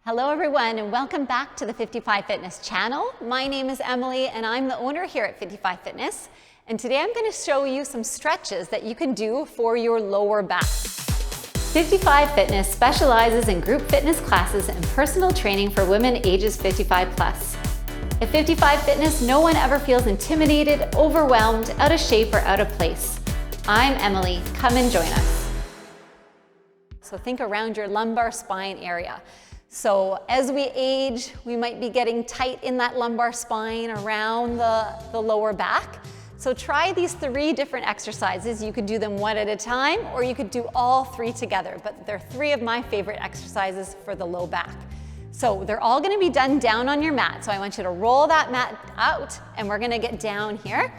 Hello everyone, and welcome back to the 55 Fitness channel. My name is Emily and I'm the owner here at 55 Fitness. And today I'm going to show you some stretches that you can do for your lower back. 55 Fitness specializes in group fitness classes and personal training for women ages 55 plus. At 55 Fitness, no one ever feels intimidated, overwhelmed, out of shape, or out of place. I'm Emily. Come and join us. So think around your lumbar spine area. So as we age, we might be getting tight in that lumbar spine around the lower back. So try these 3 different exercises. You could do them one at a time, or you could do all 3 together, but they're 3 of my favorite exercises for the low back. So they're all gonna be done down on your mat. So I want you to roll that mat out, and we're gonna get down here.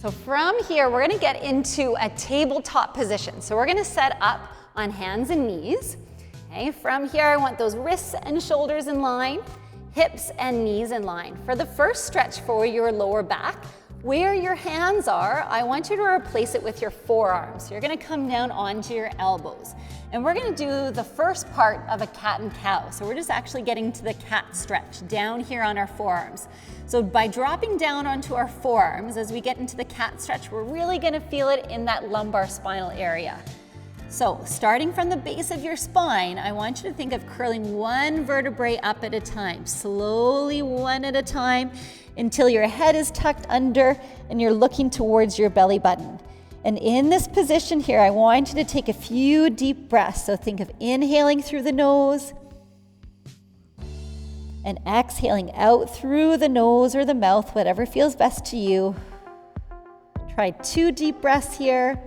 So from here, we're gonna get into a tabletop position. So we're gonna set up on hands and knees. Okay, from here, I want those wrists and shoulders in line, hips and knees in line. For the first stretch for your lower back, where your hands are, I want you to replace it with your forearms. So you're gonna come down onto your elbows. And we're gonna do the first part of a cat and cow. So we're just actually getting to the cat stretch down here on our forearms. So by dropping down onto our forearms, as we get into the cat stretch, we're really gonna feel it in that lumbar spinal area. So starting from the base of your spine, I want you to think of curling one vertebrae up at a time, slowly one at a time, until your head is tucked under and you're looking towards your belly button. And in this position here, I want you to take a few deep breaths. So think of inhaling through the nose and exhaling out through the nose or the mouth, whatever feels best to you. Try 2 deep breaths here.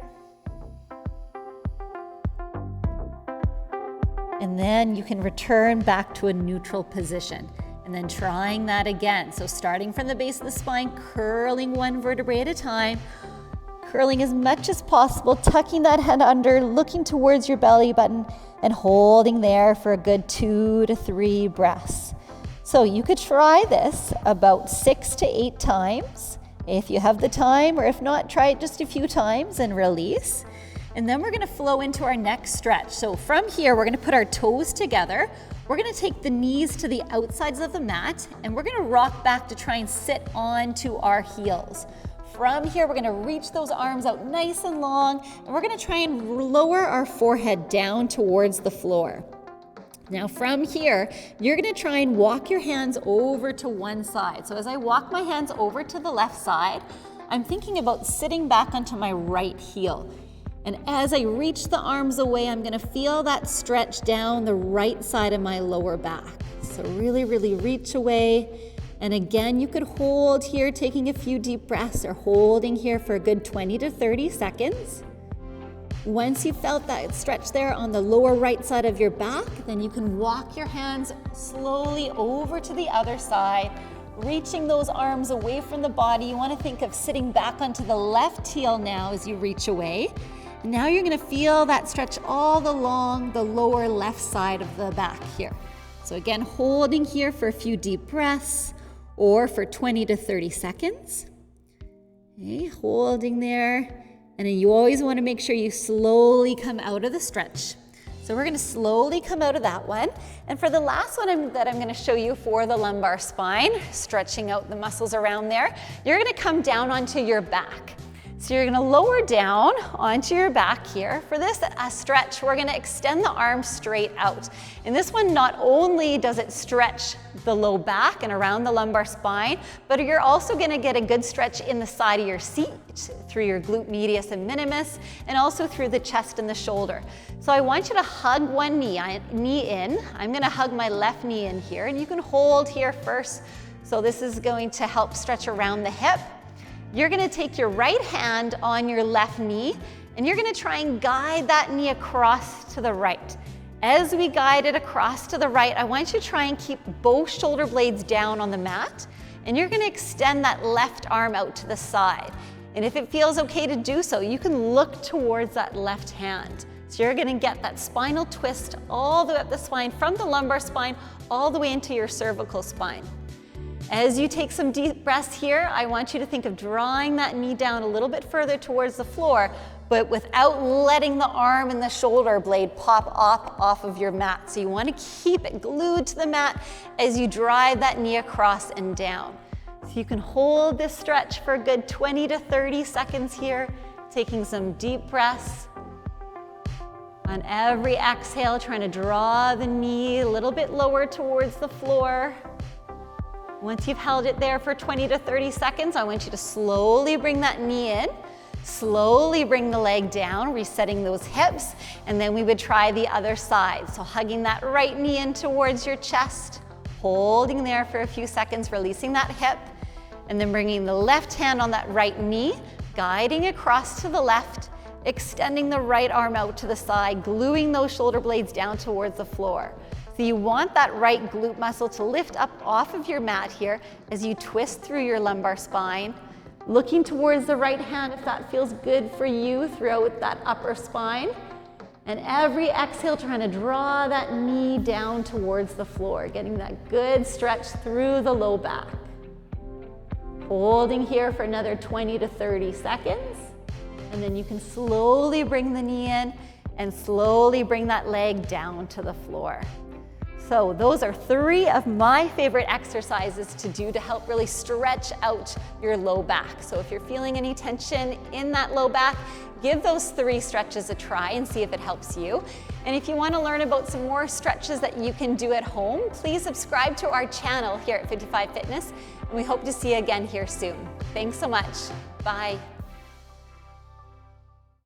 And then you can return back to a neutral position. And then trying that again. So starting from the base of the spine, curling one vertebrae at a time, curling as much as possible, tucking that head under, looking towards your belly button, and holding there for a good 2 to 3 breaths. So you could try this about 6 to 8 times if you have the time, or if not, try it just a few times and release. And then we're gonna flow into our next stretch. So from here, we're gonna put our toes together. We're gonna take the knees to the outsides of the mat, and we're gonna rock back to try and sit onto our heels. From here, we're gonna reach those arms out nice and long, and we're gonna try and lower our forehead down towards the floor. Now from here, you're gonna try and walk your hands over to one side. So as I walk my hands over to the left side, I'm thinking about sitting back onto my right heel. And as I reach the arms away, I'm gonna feel that stretch down the right side of my lower back. So really, really reach away. And again, you could hold here, taking a few deep breaths, or holding here for a good 20 to 30 seconds. Once you've felt that stretch there on the lower right side of your back, then you can walk your hands slowly over to the other side, reaching those arms away from the body. You wanna think of sitting back onto the left heel now as you reach away. Now you're gonna feel that stretch all along the lower left side of the back here. So again, holding here for a few deep breaths or for 20 to 30 seconds. Okay, holding there. And then you always wanna make sure you slowly come out of the stretch. So we're gonna slowly come out of that one. And for the last one that I'm gonna show you for the lumbar spine, stretching out the muscles around there, you're gonna come down onto your back. So you're gonna lower down onto your back here. For this stretch, we're gonna extend the arms straight out. And this one, not only does it stretch the low back and around the lumbar spine, but you're also gonna get a good stretch in the side of your seat, through your glute medius and minimus, and also through the chest and the shoulder. So I want you to hug one knee in. I'm gonna hug my left knee in here, and you can hold here first. So this is going to help stretch around the hip. You're gonna take your right hand on your left knee, and you're gonna try and guide that knee across to the right. As we guide it across to the right, I want you to try and keep both shoulder blades down on the mat, and you're gonna extend that left arm out to the side. And if it feels okay to do so, you can look towards that left hand. So you're gonna get that spinal twist all the way up the spine, from the lumbar spine all the way into your cervical spine. As you take some deep breaths here, I want you to think of drawing that knee down a little bit further towards the floor, but without letting the arm and the shoulder blade pop off of your mat. So you want to keep it glued to the mat as you drive that knee across and down. So you can hold this stretch for a good 20 to 30 seconds here, taking some deep breaths. On every exhale, trying to draw the knee a little bit lower towards the floor. Once you've held it there for 20 to 30 seconds, I want you to slowly bring that knee in, slowly bring the leg down, resetting those hips, and then we would try the other side. So hugging that right knee in towards your chest, holding there for a few seconds, releasing that hip, and then bringing the left hand on that right knee, guiding across to the left, extending the right arm out to the side, gluing those shoulder blades down towards the floor. So you want that right glute muscle to lift up off of your mat here as you twist through your lumbar spine, looking towards the right hand if that feels good for you throughout that upper spine. And every exhale, trying to draw that knee down towards the floor, getting that good stretch through the low back. Holding here for another 20 to 30 seconds. And then you can slowly bring the knee in and slowly bring that leg down to the floor. So those are 3 of my favorite exercises to do to help really stretch out your low back. So if you're feeling any tension in that low back, give those 3 stretches a try and see if it helps you. And if you want to learn about some more stretches that you can do at home, please subscribe to our channel here at 55 Fitness, and we hope to see you again here soon. Thanks so much. Bye.